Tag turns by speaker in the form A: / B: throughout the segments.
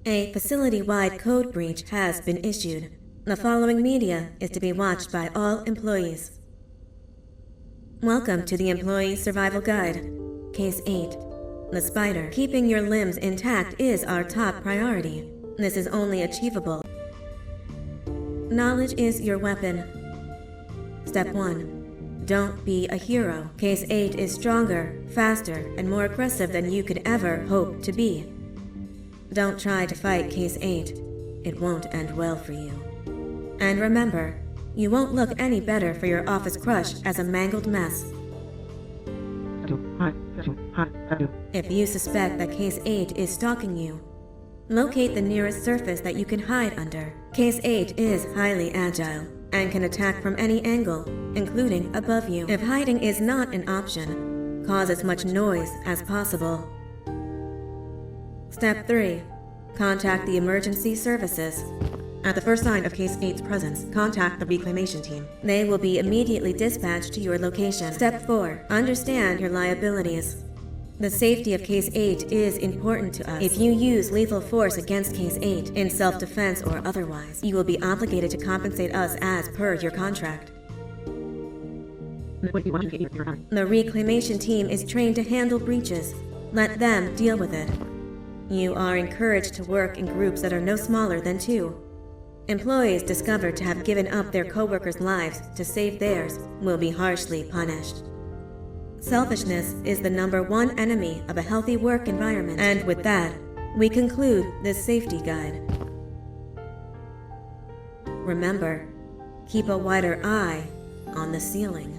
A: A facility-wide code breach has been issued. The following media is to be watched by all employees. Welcome to the Employee Survival Guide. Case 8. The Spider. Keeping your limbs intact is our top priority. This is only achievable. Knowledge is your weapon. Step 1. Don't be a hero. Case 8 is stronger, faster, and more aggressive than you could ever hope to be. Don't try to fight Case 8. It won't end well for you. And remember, you won't look any better for your office crush as a mangled mess. If you suspect that Case 8 is stalking you, locate the nearest surface that you can hide under. Case 8 is highly agile and can attack from any angle, including above you. If hiding is not an option, cause as much noise as possible. Step 3. Contact the emergency services. At the first sign of Case 8's presence, contact the reclamation team. They will be immediately dispatched to your location. Step 4. Understand your liabilities. The safety of Case 8 is important to us. If you use lethal force against Case 8, in self-defense or otherwise, you will be obligated to compensate us as per your contract. The reclamation team is trained to handle breaches. Let them deal with it. You are encouraged to work in groups that are no smaller than 2. Employees discovered to have given up their coworkers' lives to save theirs will be harshly punished. Selfishness is the #1 enemy of a healthy work environment. And with that, we conclude this safety guide. Remember, keep a wider eye on the ceiling.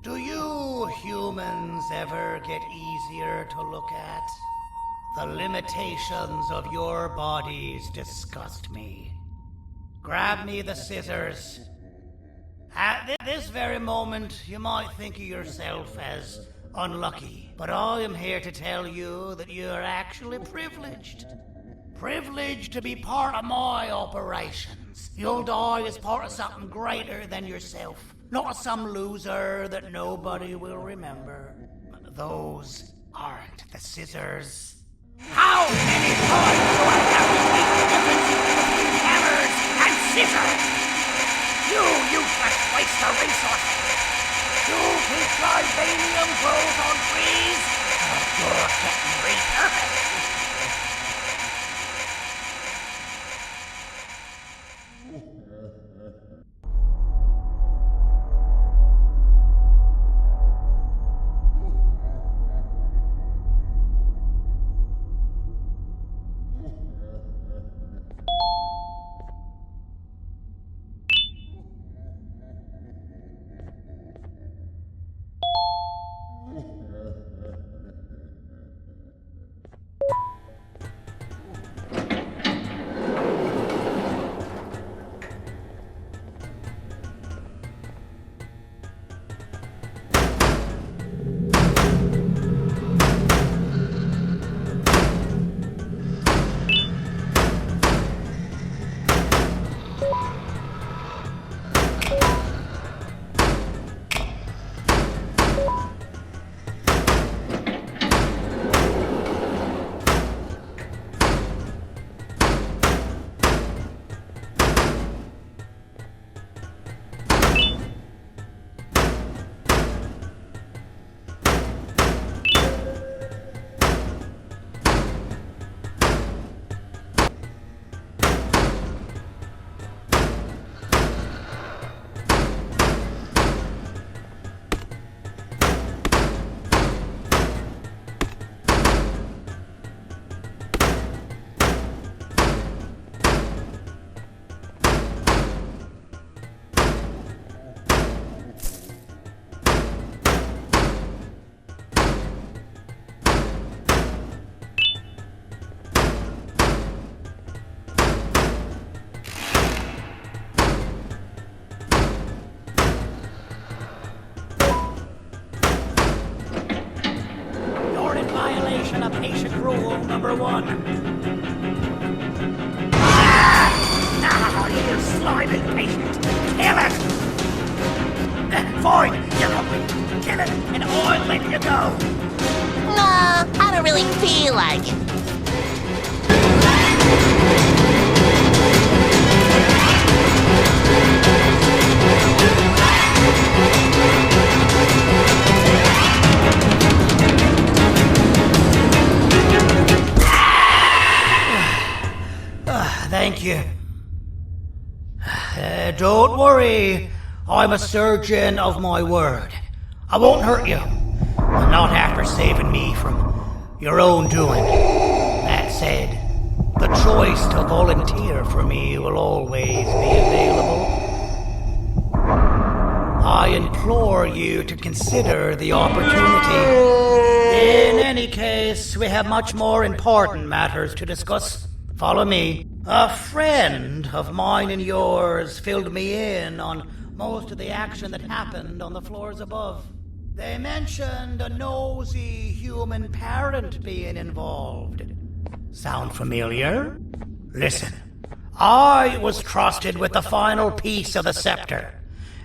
B: Do you humans ever get easier to look at? The limitations of your bodies disgust me. Grab me the scissors. At this very moment, you might think of yourself as unlucky, but I am here to tell you that you are actually privileged. Privileged to be part of my operations. You'll die as part of something greater than yourself. Not some loser that nobody will remember. Those aren't the scissors. How many times do I have to make the difference between hammers and scissors? You useless waste of resources. You think Tribanium grows on trees? You're getting repurposed. Patient rule number 1. You slimy patient! Kill it! Fine, you're ugly. Kill it, and I'll let you go.
C: Nah, I don't really feel like it.
B: Thank you. Don't worry. I'm a surgeon of my word. I won't hurt you. Not after saving me from your own doing. That said, the choice to volunteer for me will always be available. I implore you to consider the opportunity. In any case, we have much more important matters to discuss. Follow me. A friend of mine and yours filled me in on most of the action that happened on the floors above. They mentioned a nosy human parent being involved. Sound familiar? Listen, I was trusted with the final piece of the scepter,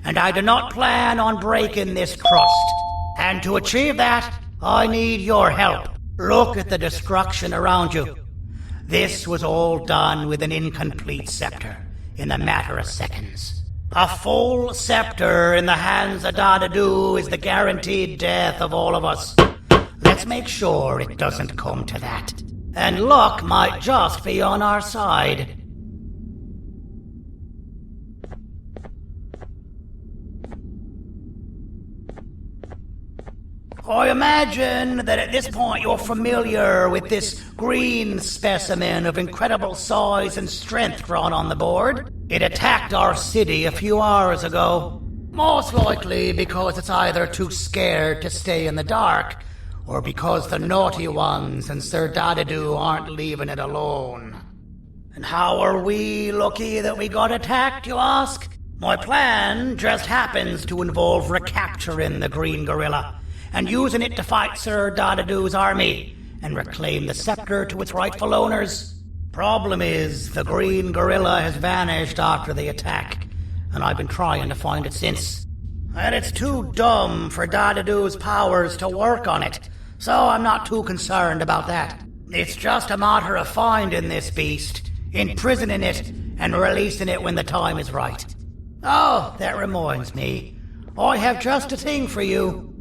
B: and I do not plan on breaking this trust. And to achieve that, I need your help. Look at the destruction around you. This was all done with an incomplete scepter, in a matter of seconds. A full scepter in the hands of Dadadu is the guaranteed death of all of us. Let's make sure it doesn't come to that. And luck might just be on our side. I imagine that at this point you're familiar with this green specimen of incredible size and strength drawn on the board. It attacked our city a few hours ago. Most likely because it's either too scared to stay in the dark, or because the naughty ones and Sir Dadadoo aren't leaving it alone. And how are we lucky that we got attacked, you ask? My plan just happens to involve recapturing the Green Gorilla and using it to fight Sir Dadadoo's army and reclaim the scepter to its rightful owners. Problem is, the Green Gorilla has vanished after the attack, and I've been trying to find it since. And it's too dumb for Dadadoo's powers to work on it, so I'm not too concerned about that. It's just a matter of finding this beast, imprisoning it, and releasing it when the time is right. Oh, that reminds me. I have just a thing for you.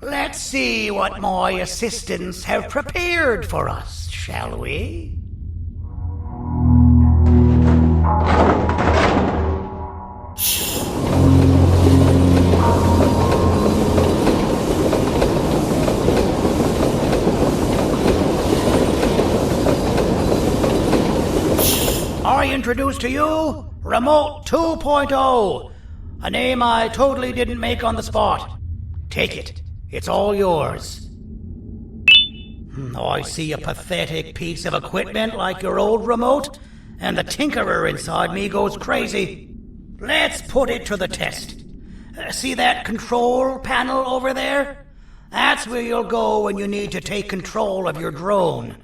B: Let's see what my assistants have prepared for us, shall we? I introduce to you Remote 2.0, a name I totally didn't make on the spot. Take it. It's all yours. I see a pathetic piece of equipment like your old remote, and the tinkerer inside me goes crazy. Let's put it to the test. See that control panel over there? That's where you'll go when you need to take control of your drone.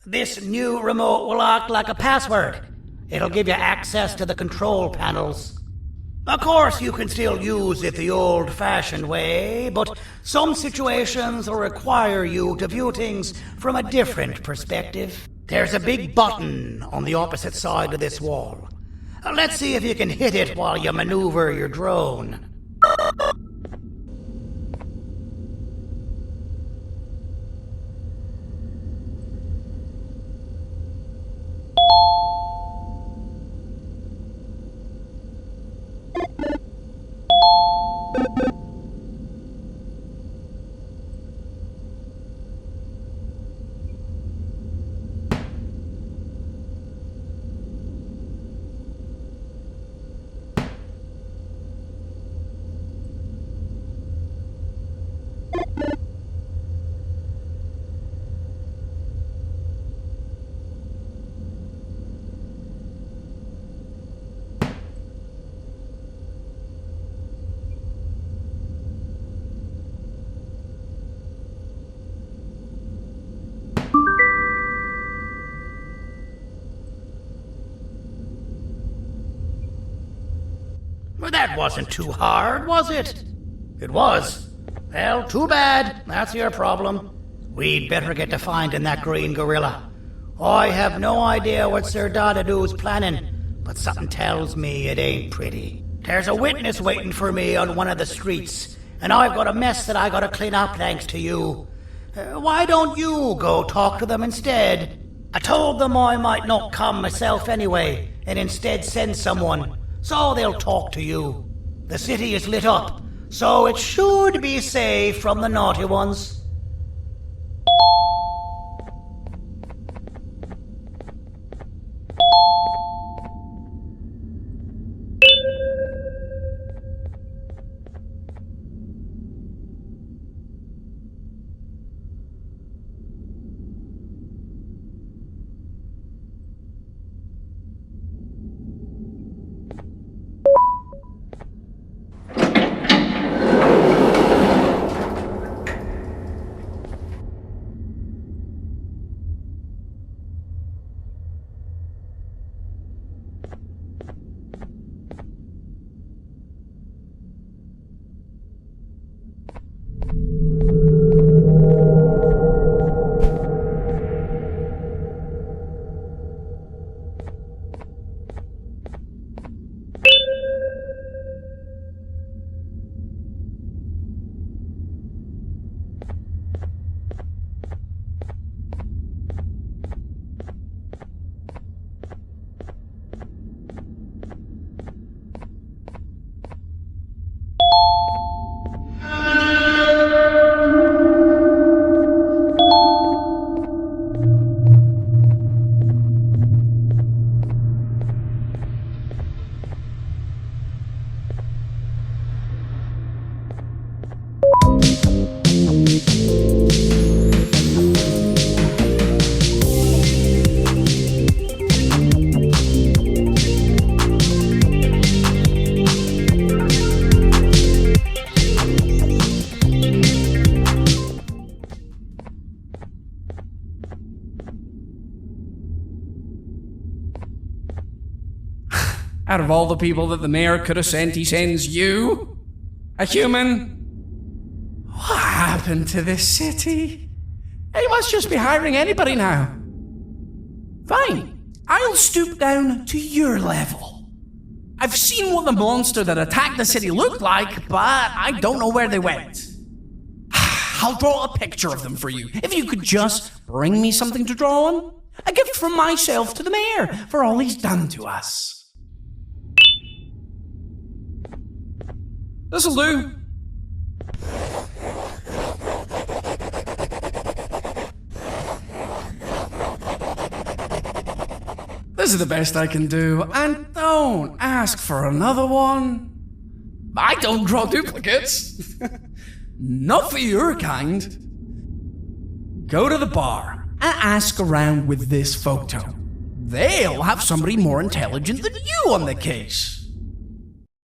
B: This new remote will act like a password. It'll give you access to the control panels. Of course, you can still use it the old-fashioned way, but some situations will require you to view things from a different perspective. There's a big button on the opposite side of this wall. Let's see if you can hit it while you maneuver your drone. Well, that wasn't too hard, was it? It was. Well, too bad. That's your problem. We'd better get to finding that Green Gorilla. I have no idea what Sir Dadadoo's planning, but something tells me it ain't pretty. There's a witness waiting for me on one of the streets, and I've got a mess that I gotta clean up thanks to you. Why don't you go talk to them instead? I told them I might not come myself anyway, and instead send someone, so they'll talk to you. The city is lit up, so it should be safe from the naughty ones.
D: Out of all the people that the mayor could have sent, he sends you? A human? What happened to this city? He must just be hiring anybody now. Fine, I'll stoop down to your level. I've seen what the monster that attacked the city looked like, but I don't know where they went. I'll draw a picture of them for you, if you could just bring me something to draw on. A gift from myself to the mayor for all he's done to us. This'll do. This is the best I can do, and don't ask for another one. I don't draw duplicates. Not for your kind. Go to the bar and ask around with this photo. They'll have somebody more intelligent than you on the case.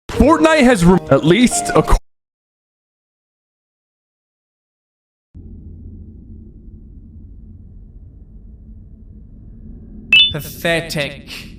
E: Fortnite has at least a
D: Pathetic.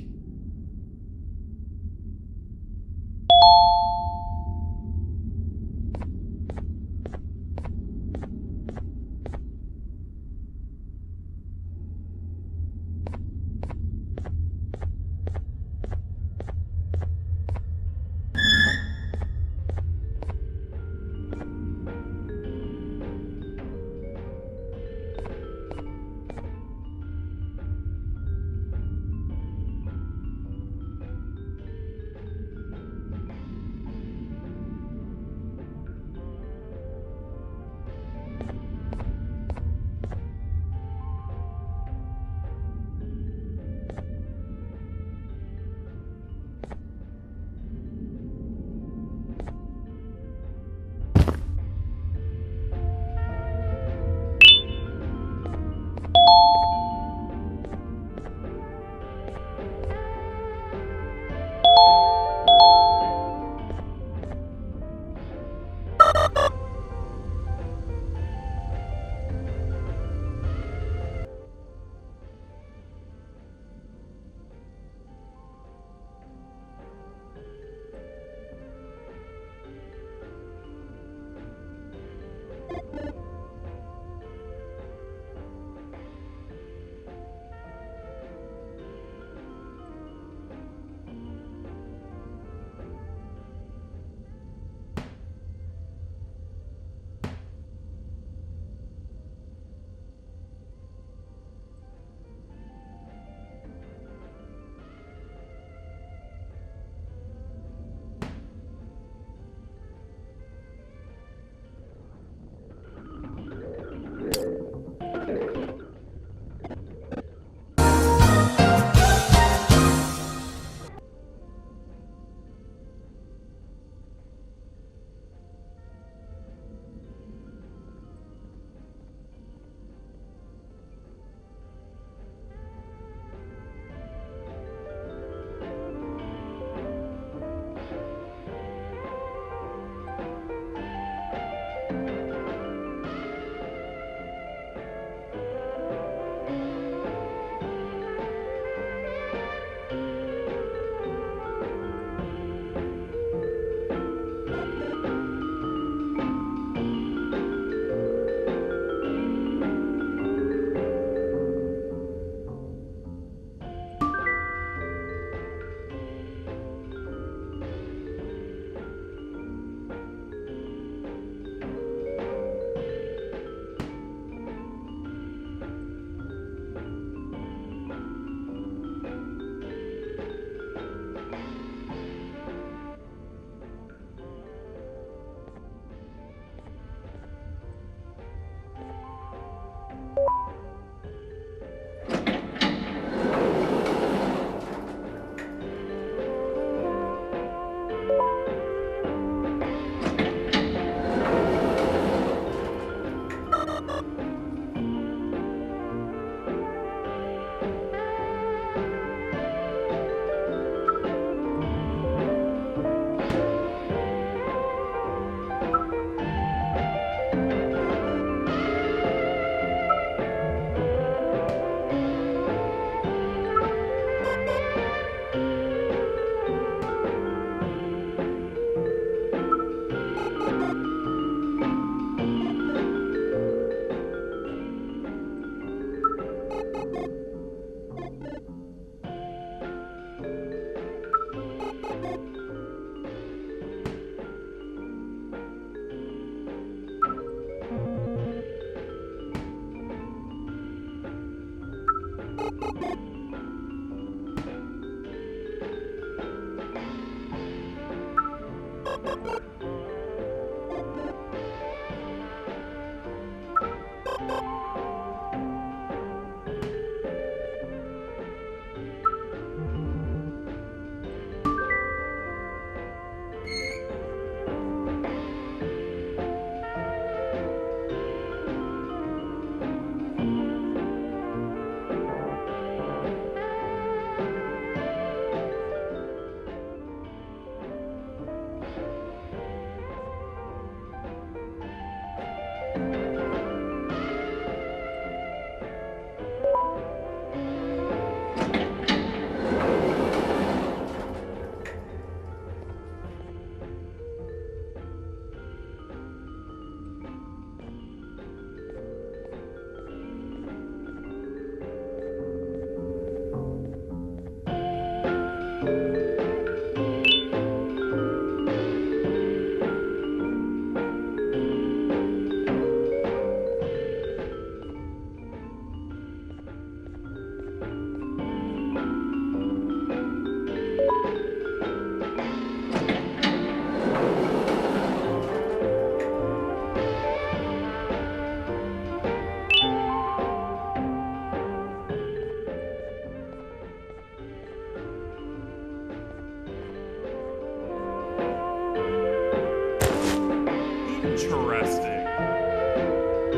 E: Interesting.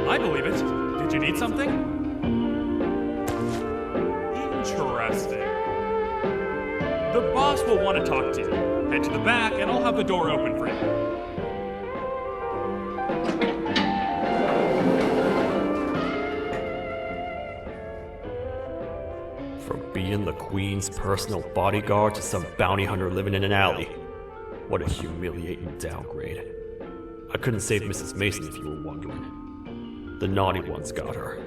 E: I believe it. Did you need something? Interesting. The boss will want to talk to you. Head to the back and I'll have the door open for you.
F: From being the Queen's personal bodyguard to some bounty hunter living in an alley. What a humiliating downgrade. I couldn't save Mrs. Mason if you were wondering. The naughty ones got her.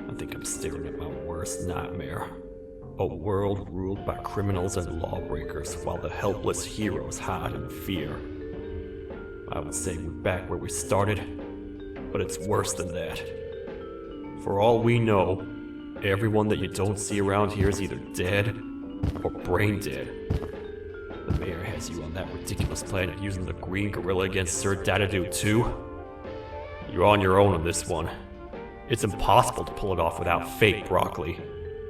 F: I think I'm staring at my worst nightmare. A world ruled by criminals and lawbreakers while the helpless heroes hide in fear. I would say we're back where we started, but it's worse than that. For all we know, everyone that you don't see around here is either dead or brain dead. The mayor has you on that ridiculous plan of using the Green Gorilla against Sir Dadadoo too. You're on your own on this one. It's impossible to pull it off without fake broccoli.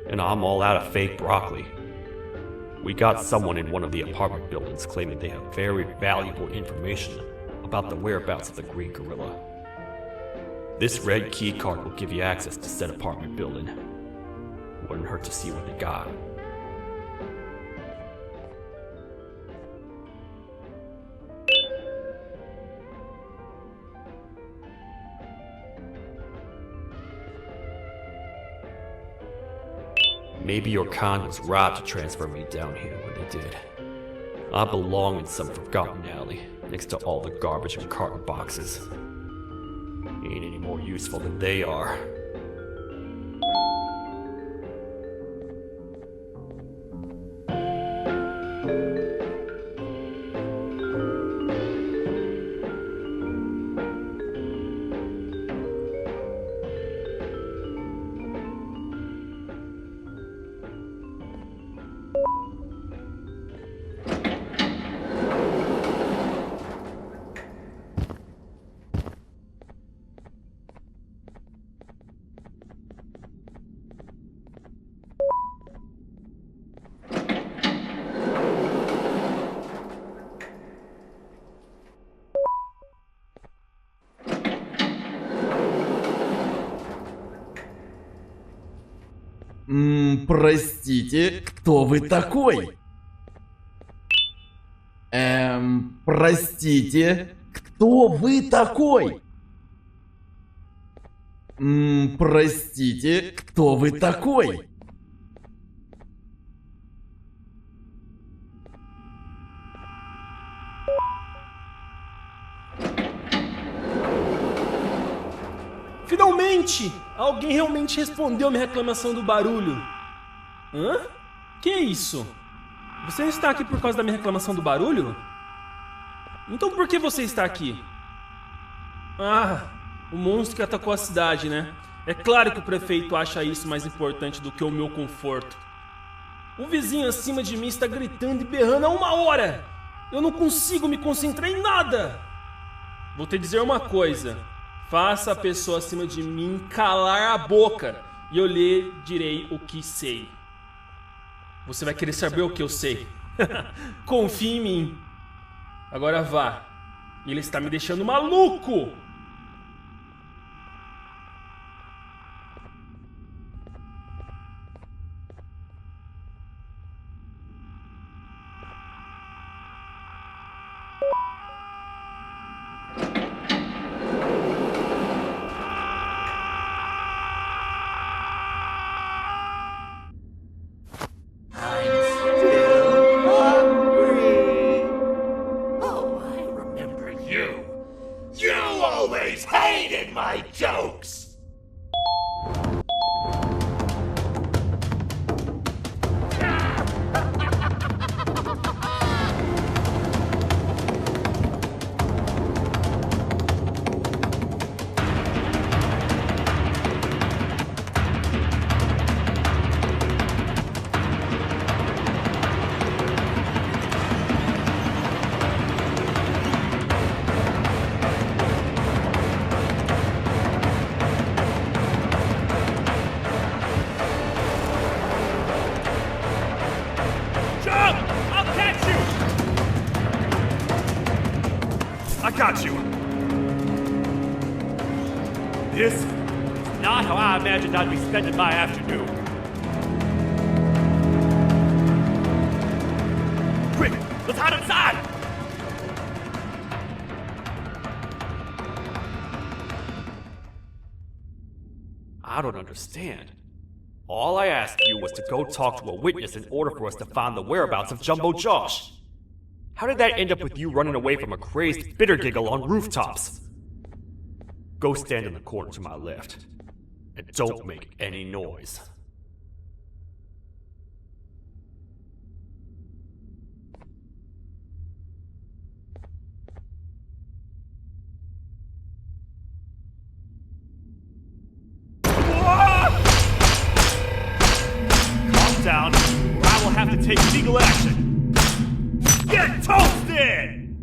F: And I'm all out of fake broccoli. We got someone in one of the apartment buildings claiming they have very valuable information about the whereabouts of the Green Gorilla. This red key card will give you access to said apartment building. Wouldn't hurt to see what they got. Maybe your con was right to transfer me down here when they did. I belong in some forgotten alley, next to all the garbage and carton boxes. Ain't any more useful than they are.
G: Простите, кто вы такой? Простите, кто вы такой? Простите, кто вы такой?
H: Finalmente! Alguém realmente respondeu minha reclamação do barulho. Hã? Que é isso? Você está aqui por causa da minha reclamação do barulho? Então por que você está aqui? Ah, o monstro que atacou a cidade, né? É claro que o prefeito acha isso mais importante do que o meu conforto. O vizinho acima de mim está gritando e berrando há 1 hora. Eu não consigo me concentrar em nada. Vou te dizer uma coisa. Faça a pessoa acima de mim calar a boca e eu lhe direi o que sei. Você vai querer saber o que eu sei. Confie em mim. Agora vá. Ele está me deixando maluco.
E: Got you. This is not how I imagined I'd be spending my afternoon. Quick, let's hide inside!
F: I don't understand. All I asked you was to go talk to a witness in order for us to find the whereabouts of Jumbo Josh. How did that end up with you running away from a crazed bitter giggle on rooftops? Go stand in the corner to my left. And don't make any noise.
E: Calm down, or I will have to take legal action. Get toasted!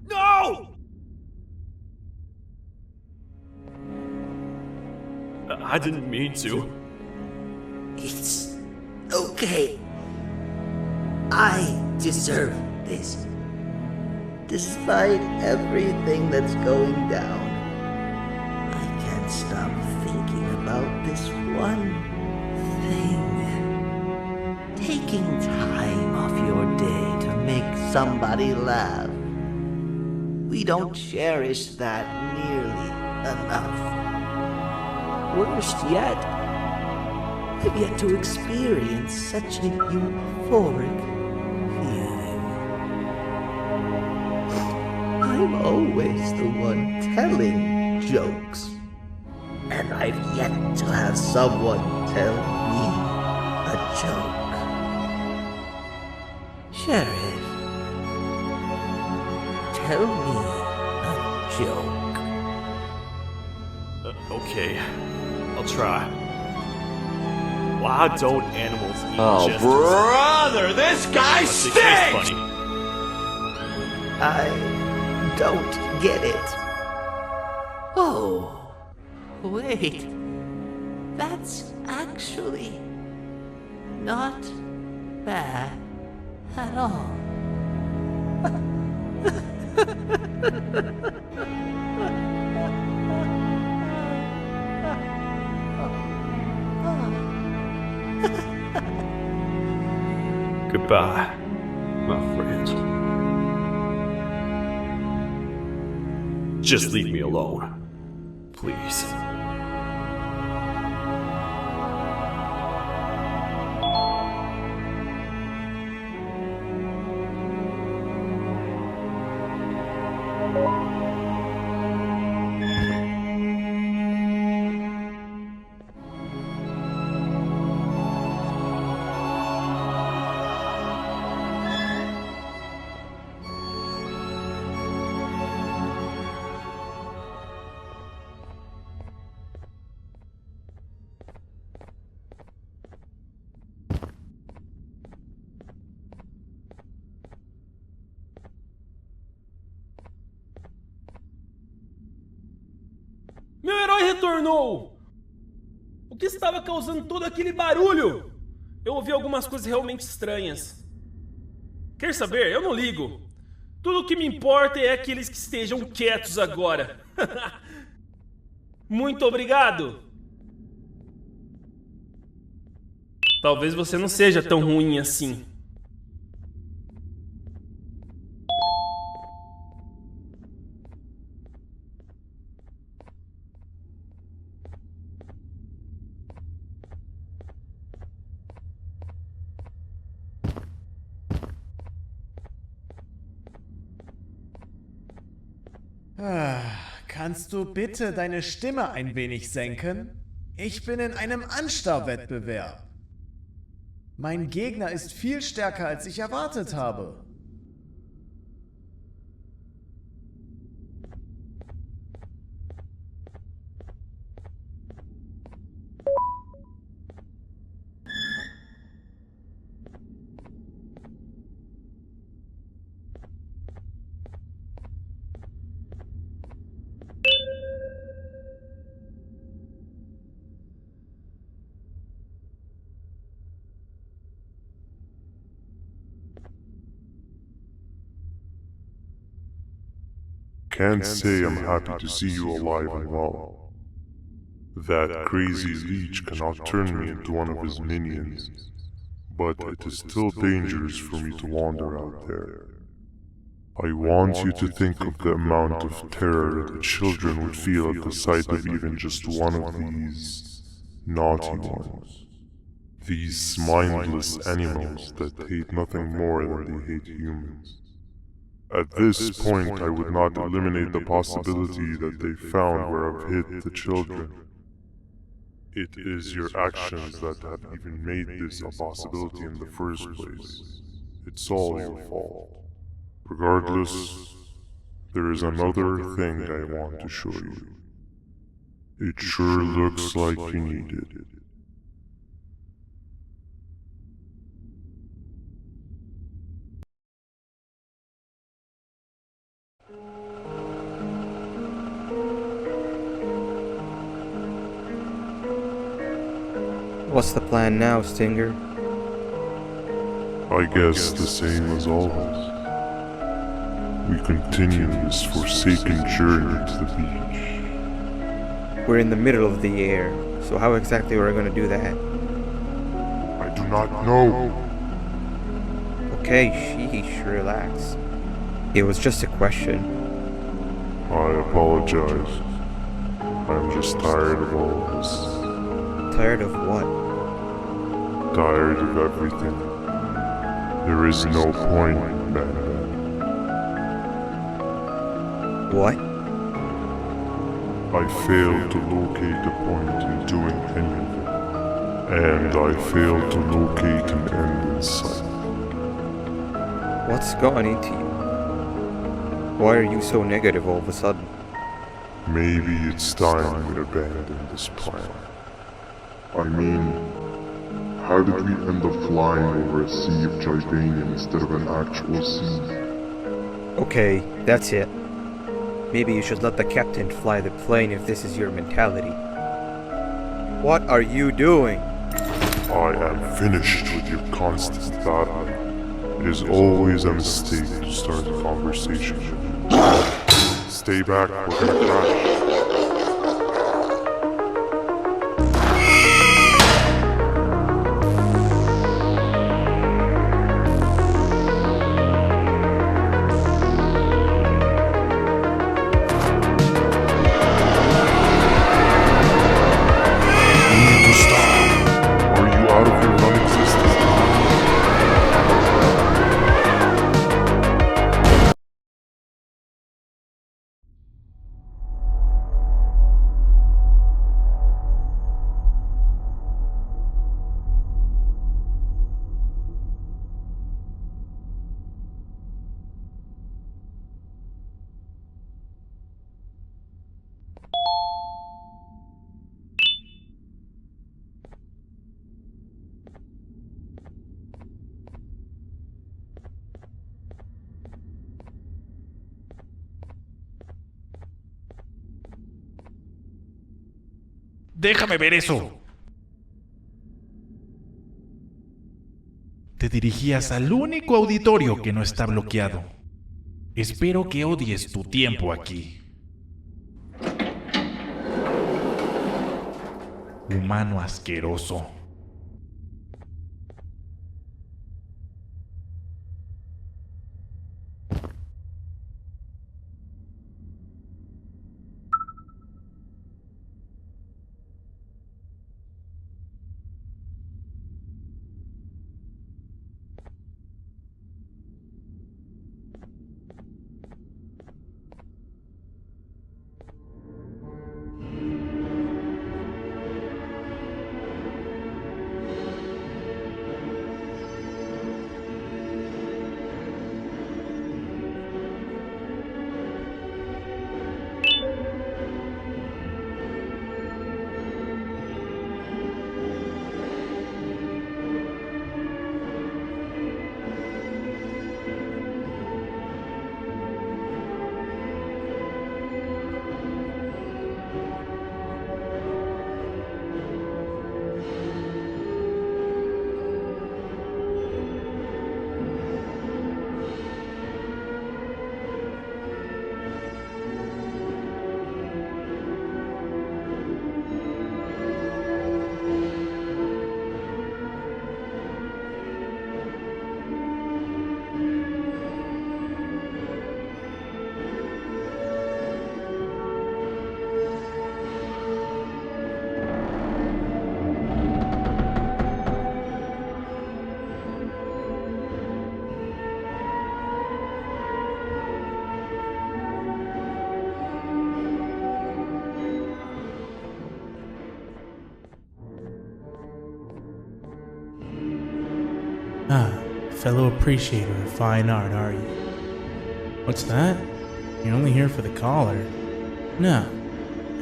E: No!
F: I didn't mean to.
I: It's okay. I deserve this. Despite everything that's going down, I can't stop thinking about this one thing. Taking time off your day to make somebody laugh. We don't cherish that nearly enough. Worst yet, I've yet to experience such a euphoric feeling. I'm always the one telling jokes, and I've yet to have someone tell me a joke. Sheriff, tell me a joke.
F: Okay, I'll try. Why don't animals eat just
G: brother, this guy
F: as they taste
G: stinks!
F: funny?
I: I don't get it. Oh, wait. That's actually not bad at all.
F: Goodbye, my friend. Just leave me alone, please.
H: Meu herói retornou! O que estava causando todo aquele barulho? Eu ouvi algumas coisas realmente estranhas. Quer saber? Eu não ligo. Tudo o que me importa é que eles que estejam quietos agora. Muito obrigado! Talvez você não seja tão ruim assim.
J: Kannst du bitte deine Stimme ein wenig senken? Ich bin in einem Anstarrwettbewerb. Mein Gegner ist viel stärker, als ich erwartet habe.
K: Can't say I'm happy to see you alive and well. That crazy leech cannot turn me into one of his minions, but it is still dangerous for me to wander out there. I want you to think of the amount of terror the children would feel at the sight of even just one of these naughty ones. These mindless animals that hate nothing more than they hate humans. At this point, I would not eliminate the possibility that they found where I've hid the children. It is your actions that have even made this a possibility in the first place. It's all your fault. Regardless, there is another thing I want to show you. It sure looks like you need it.
L: What's the plan now, Stinger?
K: I guess the same as always. We continue this forsaken journey to the beach.
L: We're in the middle of the air, so how exactly are we going to do that?
K: I do not know.
L: Okay, sheesh, relax. It was just a question.
K: I apologize. I'm just tired of all this.
L: Tired of what?
K: Tired of everything. There is no point, Bandit.
L: What?
K: I failed to locate a point in doing anything. And I failed to locate an end in sight.
L: What's gone into you? Why are you so negative all of a sudden?
K: Maybe it's time we abandon this plan. I mean, how did we end up flying over a sea of Jibanium instead of an actual sea?
L: Okay, that's it. Maybe you should let the captain fly the plane if this is your mentality. What are you doing?
K: I am finished with your constant battle. It is always a mistake to start a conversation. Stay back, we're gonna crash.
M: Déjame ver eso. Te dirigías al único auditorio que no está bloqueado. Espero que odies tu tiempo aquí. Humano asqueroso.
N: Ah, fellow appreciator of fine art, are you? What's that? You're only here for the collar? No,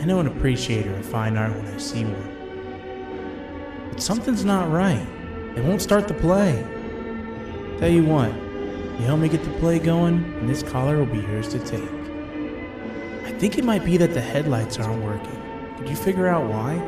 N: I know an appreciator of fine art when I see one. But something's not right. They won't start the play. Tell you what, you help me get the play going, and this collar will be yours to take. I think it might be that the headlights aren't working. Could you figure out why?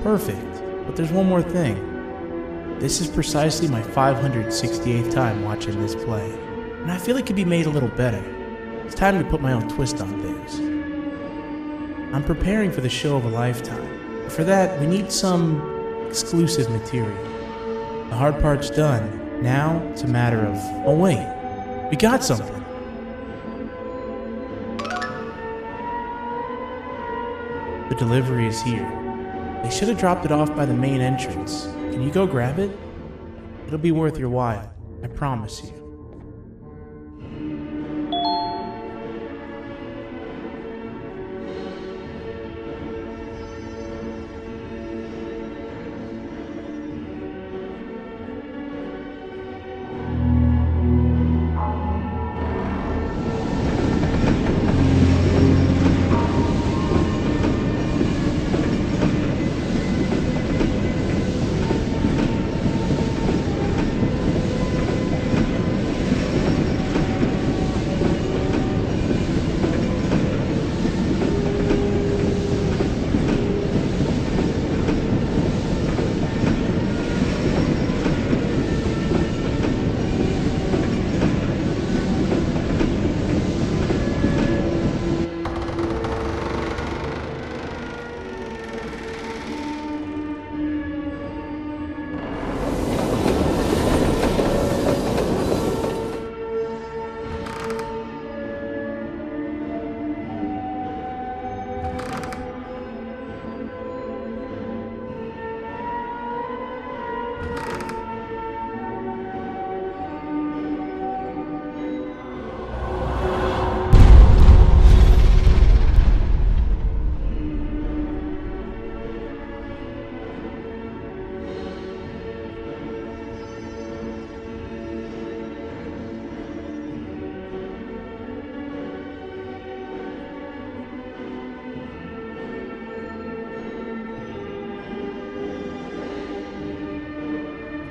N: Perfect, but there's one more thing. This is precisely my 568th time watching this play, and I feel it could be made a little better. It's time to put my own twist on things. I'm preparing for the show of a lifetime, but for that, we need some exclusive material. The hard part's done. Now, it's a matter of, oh wait, we got something. The delivery is here. They should have dropped it off by the main entrance. Can you go grab it? It'll be worth your while, I promise you.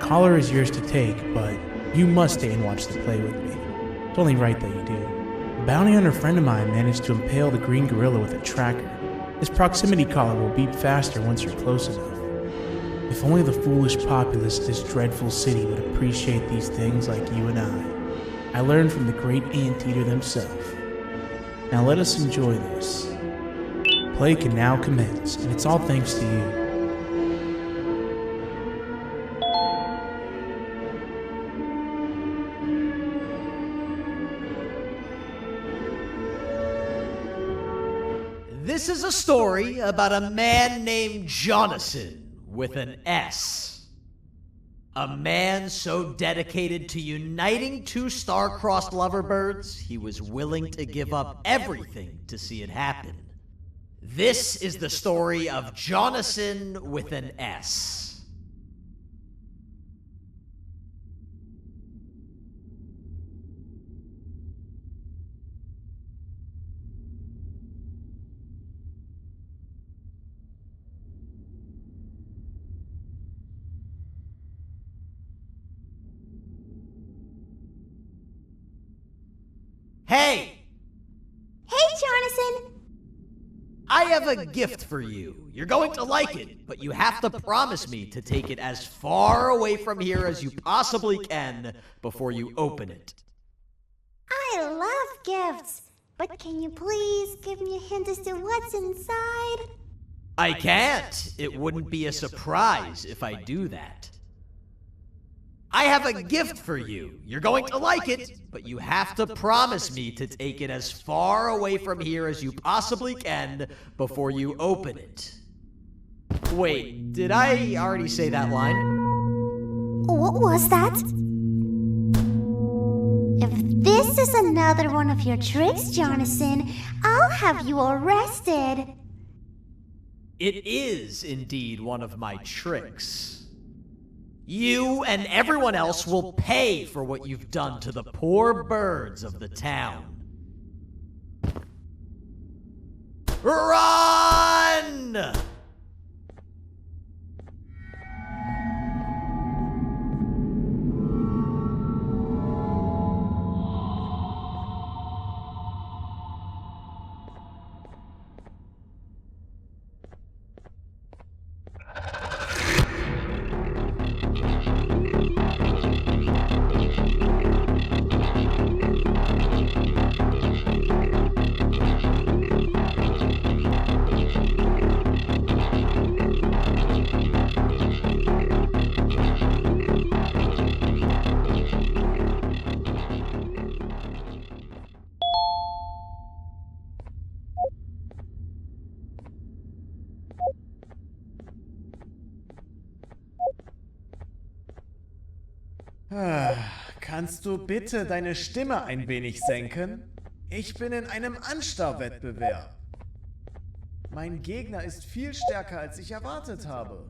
N: collar is yours to take, but you must stay and watch the play with me. It's only right that you do. A bounty hunter friend of mine managed to impale the green gorilla with a tracker. This proximity collar will beep faster once you're close enough. If only the foolish populace of this dreadful city would appreciate these things like you and I learned from the great anteater themselves. Now let us enjoy this. Play can now commence, and it's all thanks to you.
B: This is a story about a man named Jonathan with an S. A man so dedicated to uniting two star-crossed loverbirds, he was willing to give up everything to see it happen. This is the story of Jonathan with an S. Hey!
O: Hey, Jonathan!
B: I have a gift for you. You're going to like it, but you have to promise me to take it as far away from here as you possibly can before you open it.
O: I love gifts, but can you please give me a hint as to what's inside?
B: I can't. It wouldn't be a surprise if I do that. I have a gift for you. You're going to like it, but you have to promise me to take it as far away from here as you possibly can before you open it. Wait, did I already say that line?
O: What was that? If this is another one of your tricks, Jonathan, I'll have you arrested.
B: It is indeed one of my tricks. You and everyone else will pay for what you've done to the poor birds of the town. Run!
J: Kannst du bitte deine Stimme ein wenig senken? Ich bin in einem Anstarrwettbewerb. Mein Gegner ist viel stärker, als ich erwartet habe.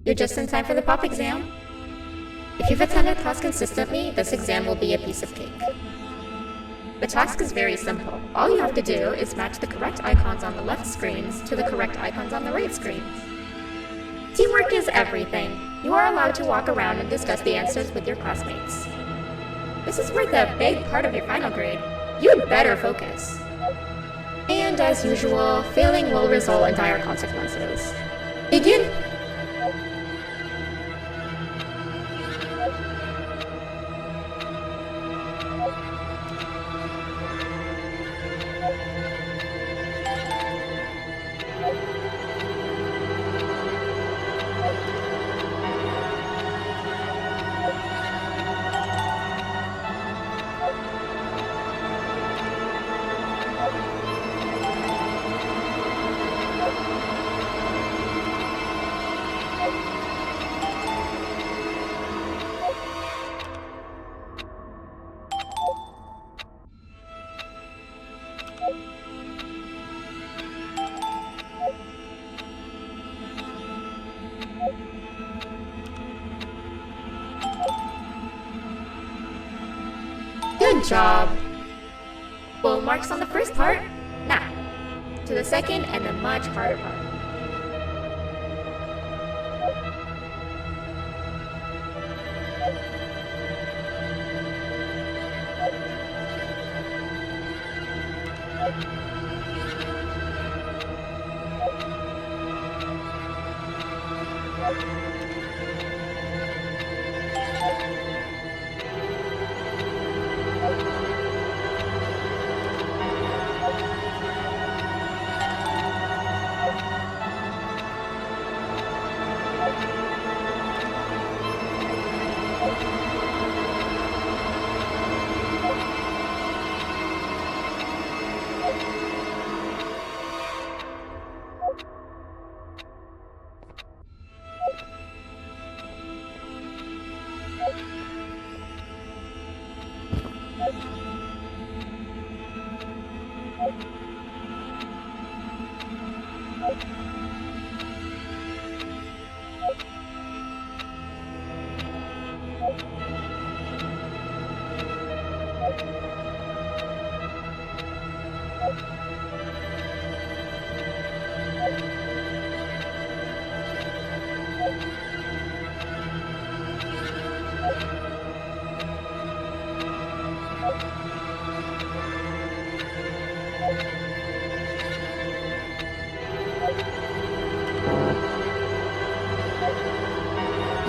P: You're just in time for the pop exam. If you've attended class consistently, this exam will be a piece of cake. The task is very simple. All you have to do is match the correct icons on the left screens to the correct icons on the right screens. Teamwork is everything. You are allowed to walk around and discuss the answers with your classmates. This is worth a big part of your final grade. You'd better focus. And as usual, failing will result in dire consequences. Begin! Good job! Full marks on the first part. Now, to the second and the much harder part.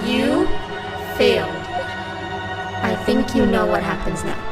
P: You failed. I think you know what happens now.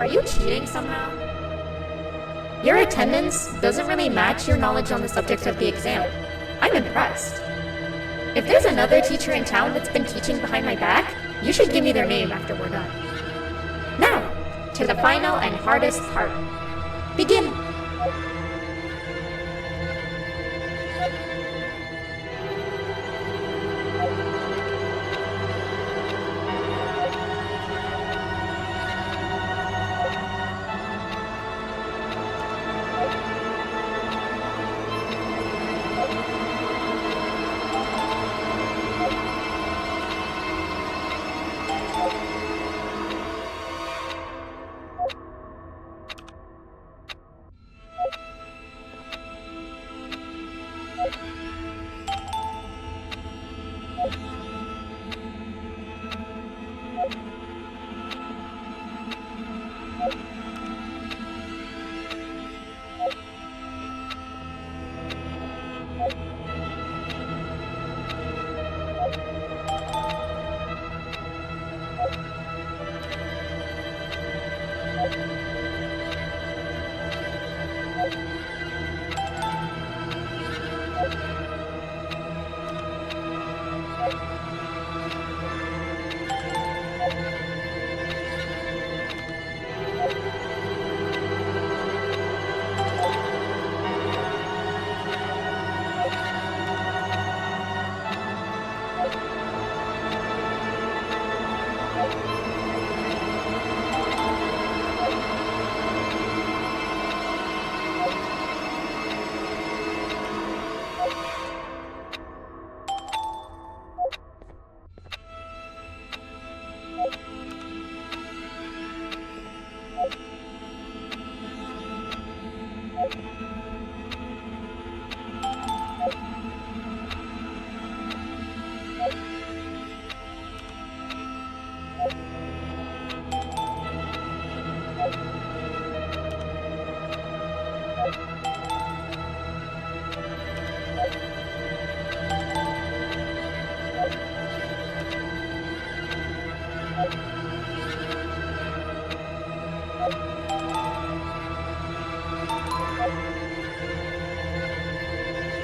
P: Are you cheating somehow? Your attendance doesn't really match your knowledge on the subject of the exam. I'm impressed. If there's another teacher in town that's been teaching behind my back, you should give me their name after we're done. Now, to the final and hardest part. Begin!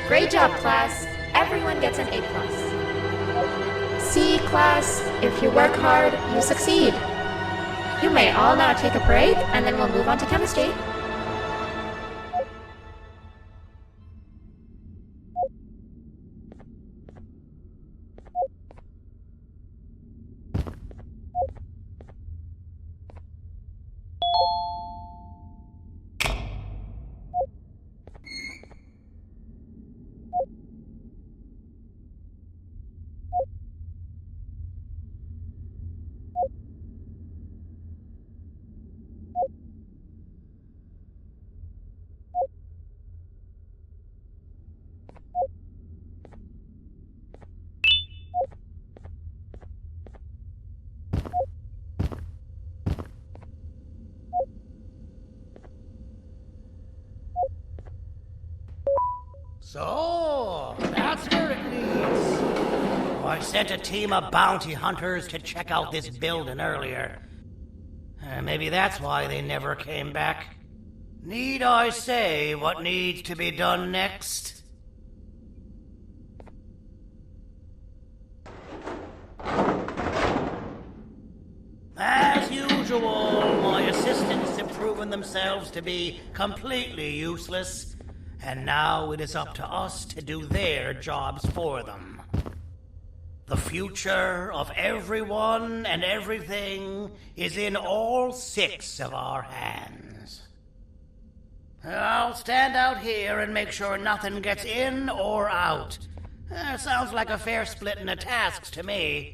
P: Great job, class. Everyone gets an A+. See, class, if you work hard, you succeed. You may all now take a break, and then we'll move on to chemistry.
B: So, that's where it leads. I sent a team of bounty hunters to check out this building earlier. Maybe that's why they never came back. Need I say what needs to be done next? As usual, my assistants have proven themselves to be completely useless. And now it is up to us to do their jobs for them. The future of everyone and everything is in all 6 of our hands. I'll stand out here and make sure nothing gets in or out. Sounds like a fair splitting of tasks to me.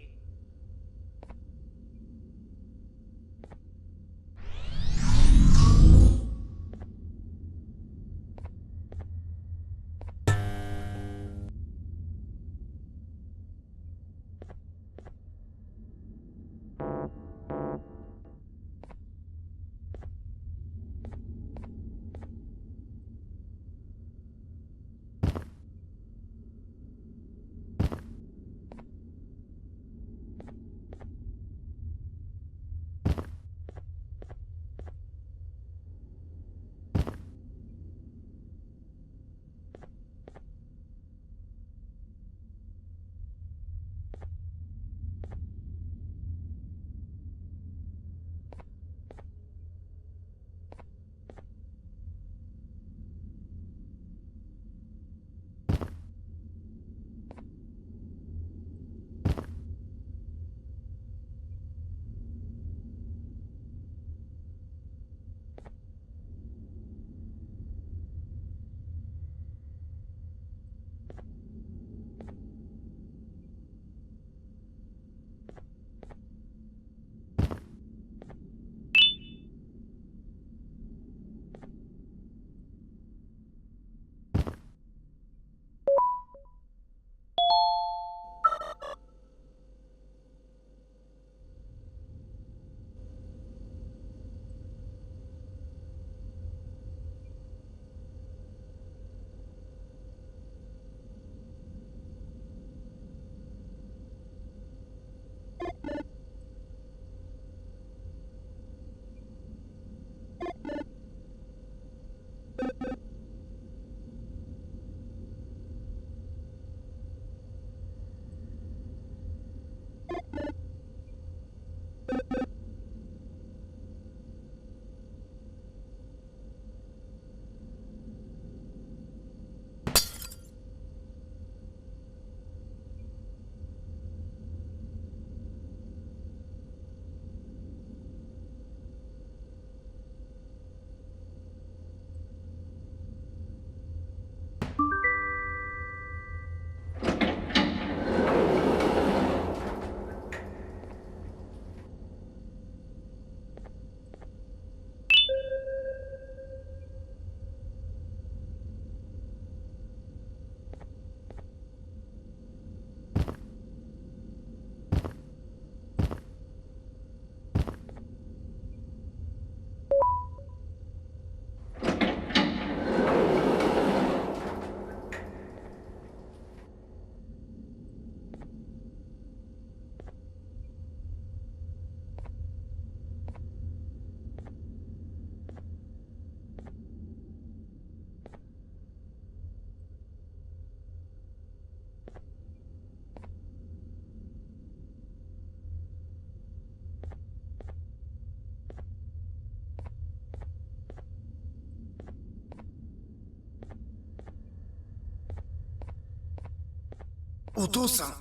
Q: お父さん、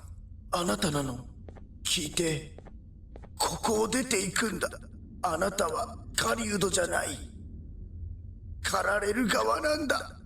Q: あなたなの？聞いて。ここを出ていくんだ。あなたは狩人じゃない。狩られる側なんだ。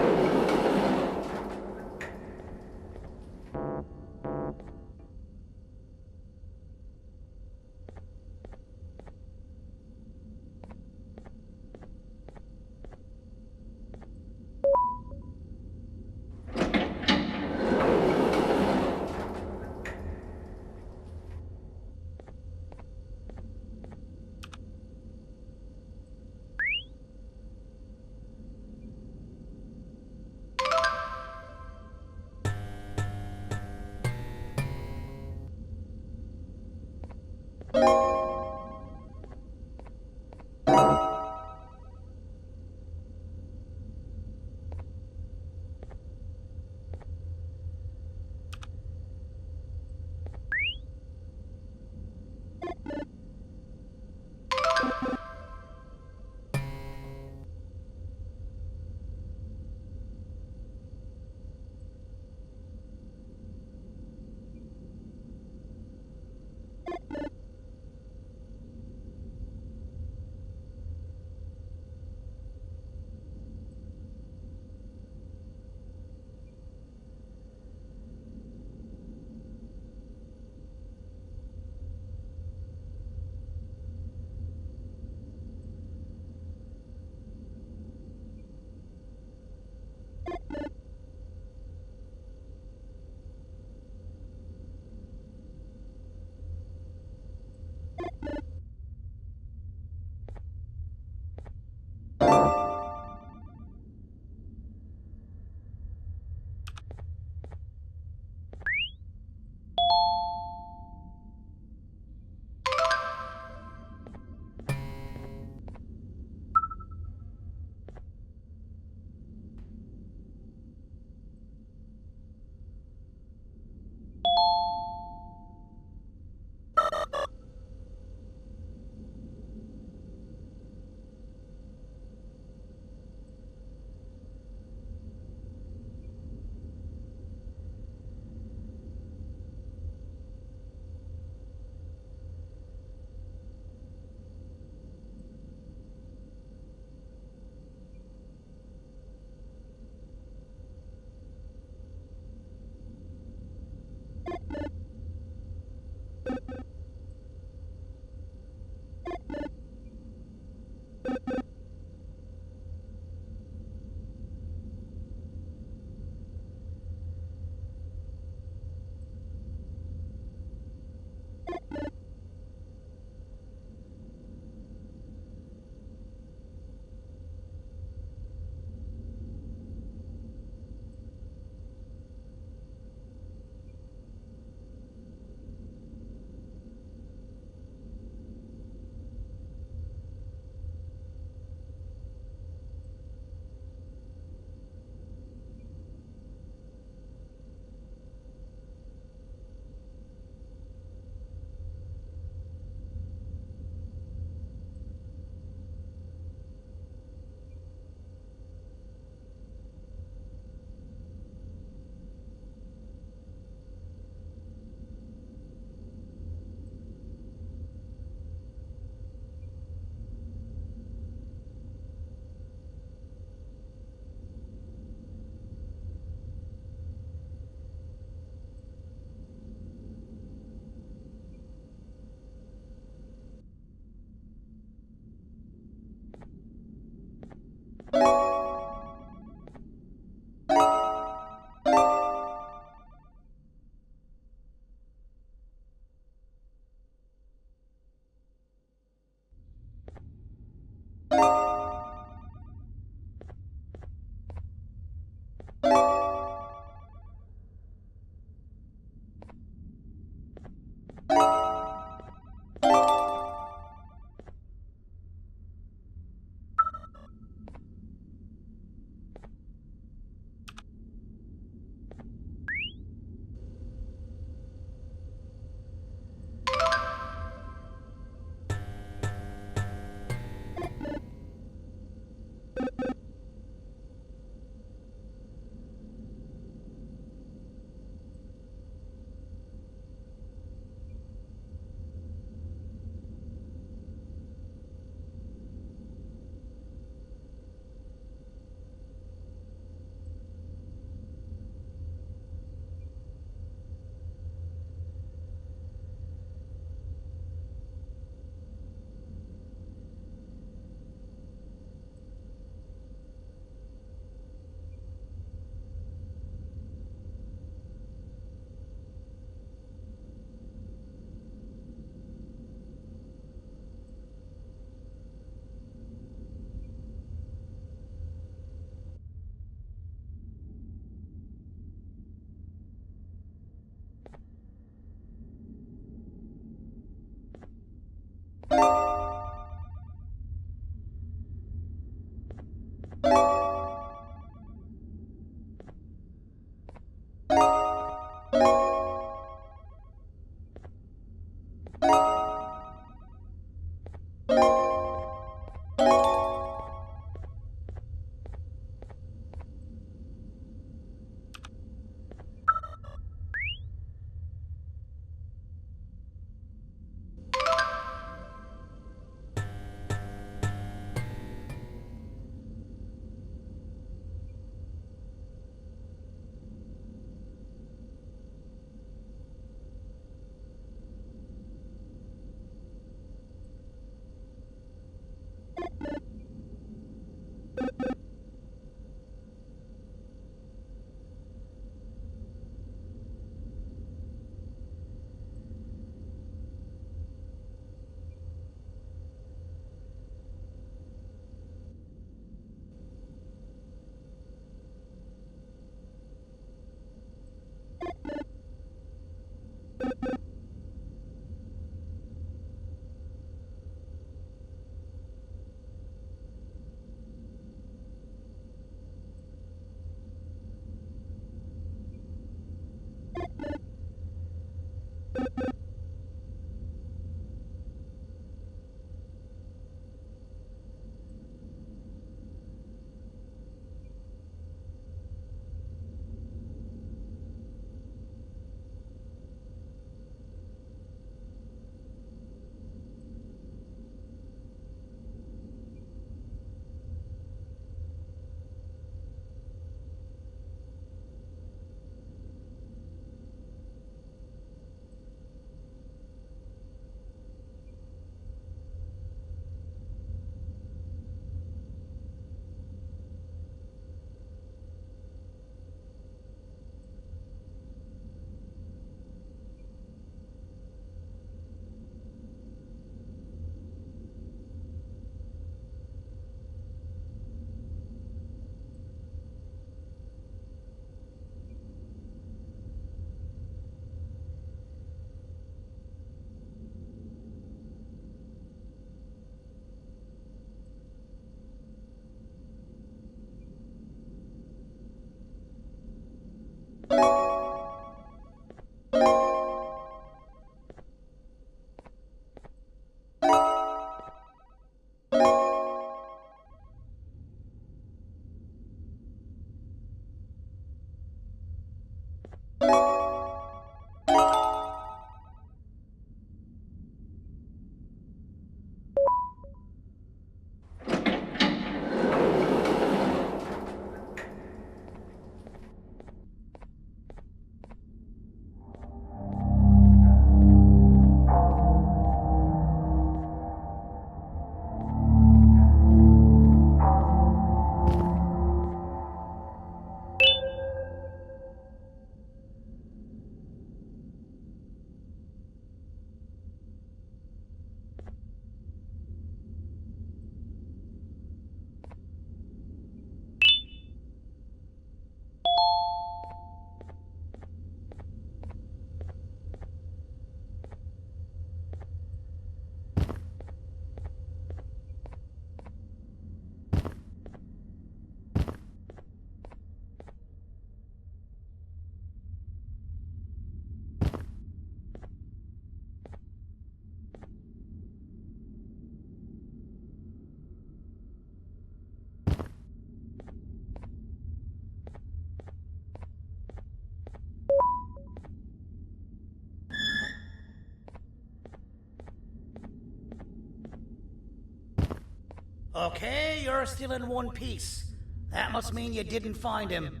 B: Okay, you're still in one piece. That must mean you didn't find him.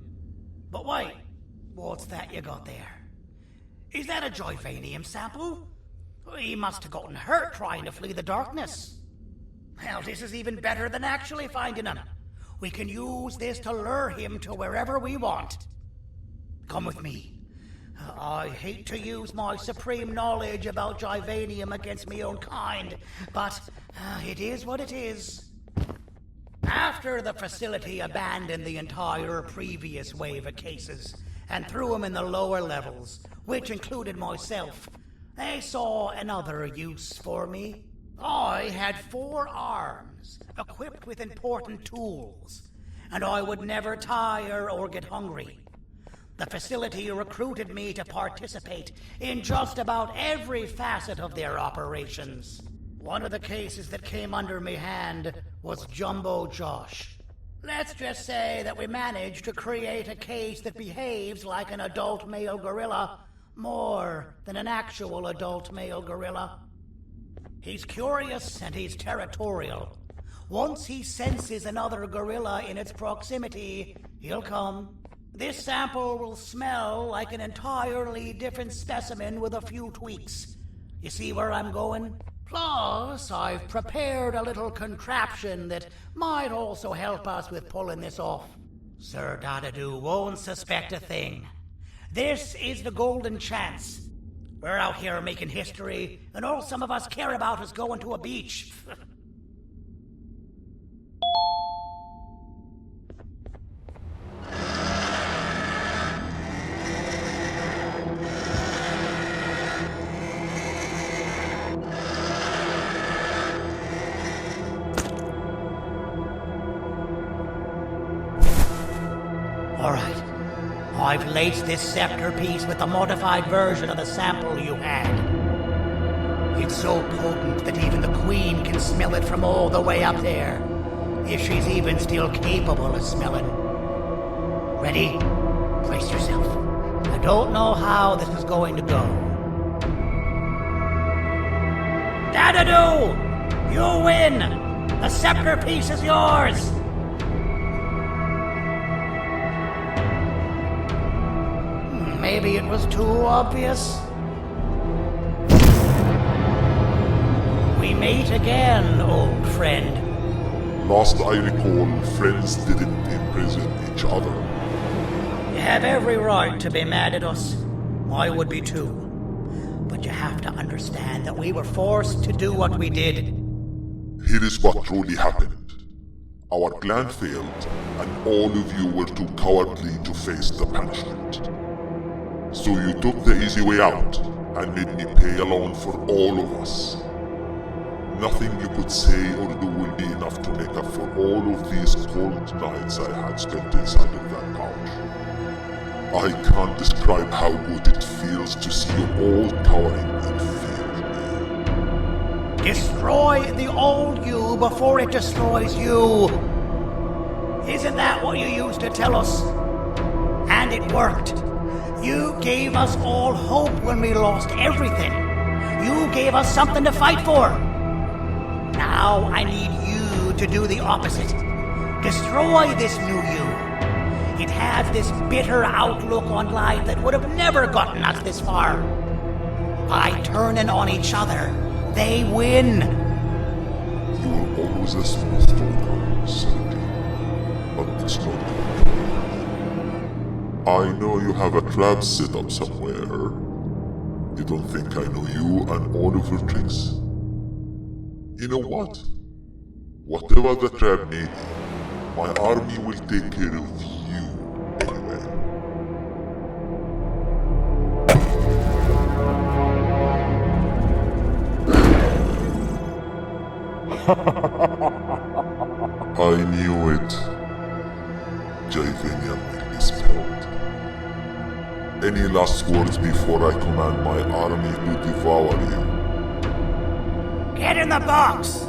B: But wait, what's that you got there? Is that a Joyvanium sample? He must have gotten hurt trying to flee the darkness. Well, this is even better than actually finding him. We can use this to lure him to wherever we want. Come with me. I hate to use my supreme knowledge about Joyvanium against my own kind, but it is what it is. After the facility abandoned the entire previous wave of cases and threw them in the lower levels, which included myself, they saw another use for me. I had 4 arms, equipped with important tools, and I would never tire or get hungry. The facility recruited me to participate in just about every facet of their operations. One of the cases that came under me hand was Jumbo Josh. Let's just say that we managed to create a case that behaves like an adult male gorilla, more than an actual adult male gorilla. He's curious and he's territorial. Once he senses another gorilla in its proximity, he'll come. This sample will smell like an entirely different specimen with a few tweaks. You see where I'm going? Plus, I've prepared a little contraption that might also help us with pulling this off. Sir Dadadoo won't suspect a thing. This is the golden chance. We're out here making history, and all some of us care about is going to a beach. All right. I've laced this scepter piece with the modified version of the sample you had. It's so potent that even the Queen can smell it from all the way up there, if she's even still capable of smelling. Ready? Brace yourself. I don't know how this is going to go. Dadadoo! You win! The scepter piece is yours! Maybe it was too obvious. We meet again, old friend.
K: Last I recall, friends didn't imprison each other.
B: You have every right to be mad at us. I would be too. But you have to understand that we were forced to do what we did.
K: Here is what truly happened. Our clan failed, and all of you were too cowardly to face the punishment. So you took the easy way out, and made me pay alone for all of us. Nothing you could say or do will be enough to make up for all of these cold nights I had spent inside of that couch. I can't describe how good it feels to see you all cowering in fear.
B: Destroy the old you before it destroys you. Isn't that what you used to tell us? And it worked. You gave us all hope when we lost everything. You gave us something to fight for. Now I need you to do the opposite. Destroy this new you. It has this bitter outlook on life that would have never gotten us this far. By turning on each other, they win.
K: You were always a smooth talker, Sergei. But it's not good. I know you have a trap set up somewhere. You don't think I know you and all of your tricks? You know what? Whatever the trap may be, my army will take care of you anyway. I knew it. Joyvanium will be spelled. Any last words before I command my army to devour you?
B: Get in the box!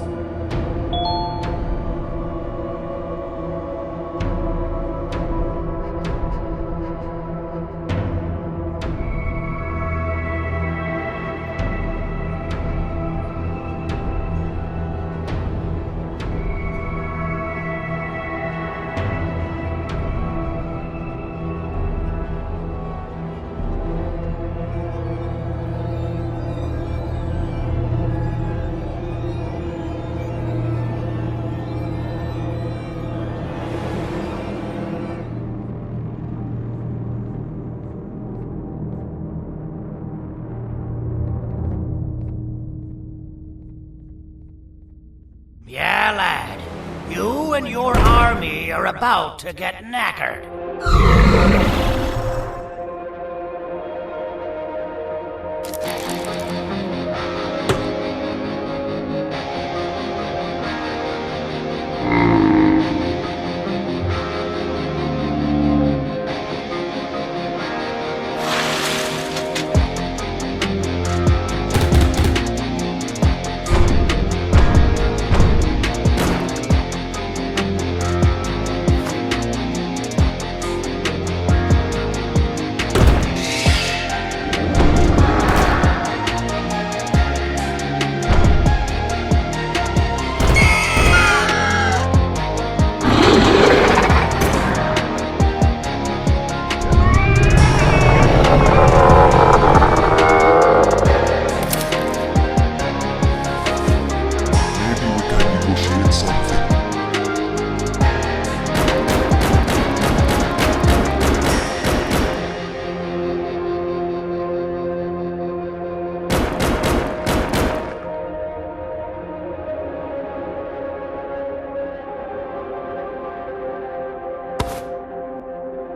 B: your army are about to get knackered.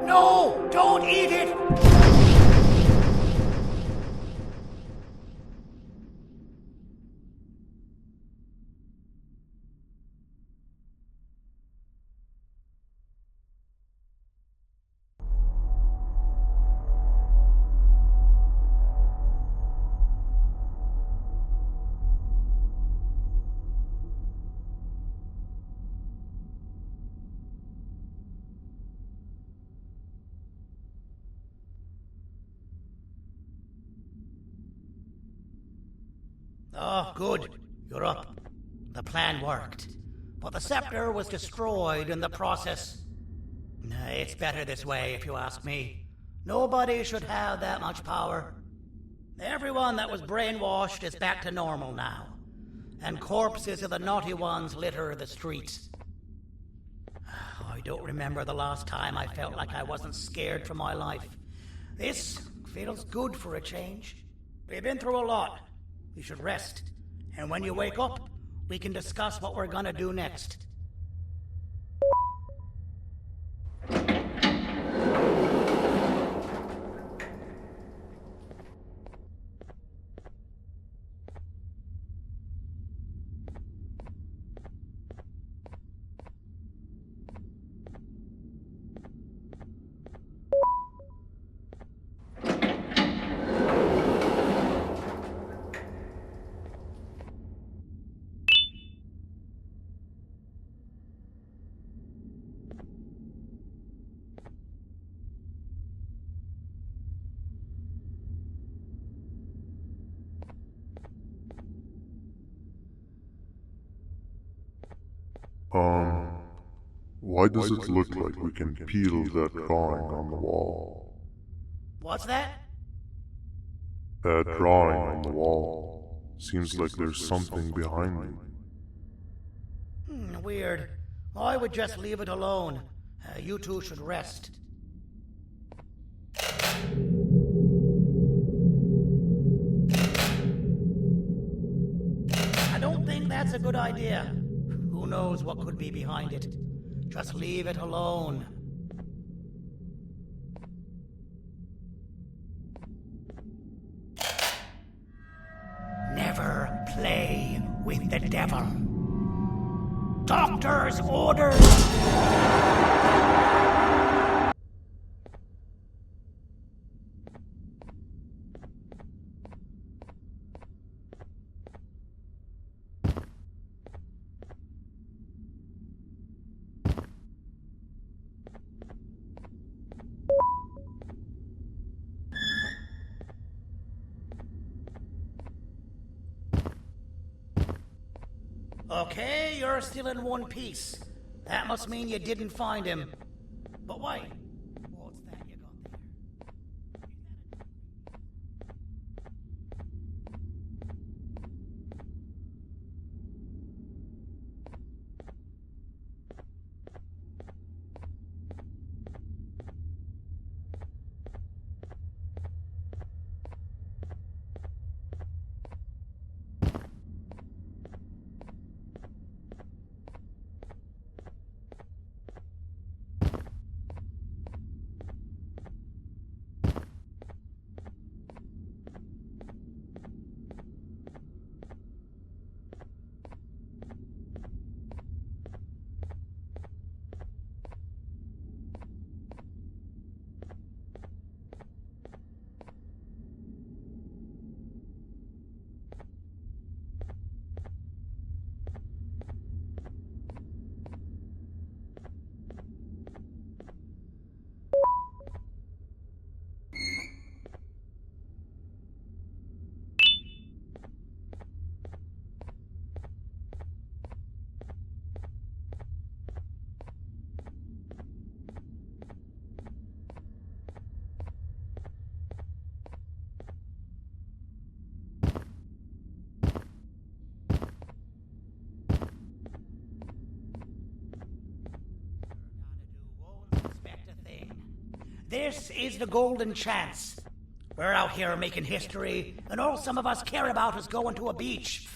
B: No! Don't eat it! Oh, good. You're up. The plan worked. But the scepter was destroyed in the process. It's better this way, if you ask me. Nobody should have that much power. Everyone that was brainwashed is back to normal now. And corpses of the naughty ones litter the streets. I don't remember the last time I felt like I wasn't scared for my life. This feels good for a change. We've been through a lot. You should rest. And when you wake up, we can discuss what we're gonna do next.
K: Why does it look like we can peel that drawing on the wall?
B: What's that?
K: That drawing on the wall. Seems like there's something behind it.
B: Weird. I would just leave it alone. You two should rest. I don't think that's a good idea. Who knows what could be behind it? Just leave it alone. Never play with the devil. Doctor's orders! Okay, you're still in one piece. That must mean you didn't find him. But wait. What's that you got there? This is the golden chance. We're out here making history, and all some of us care about is going to a beach.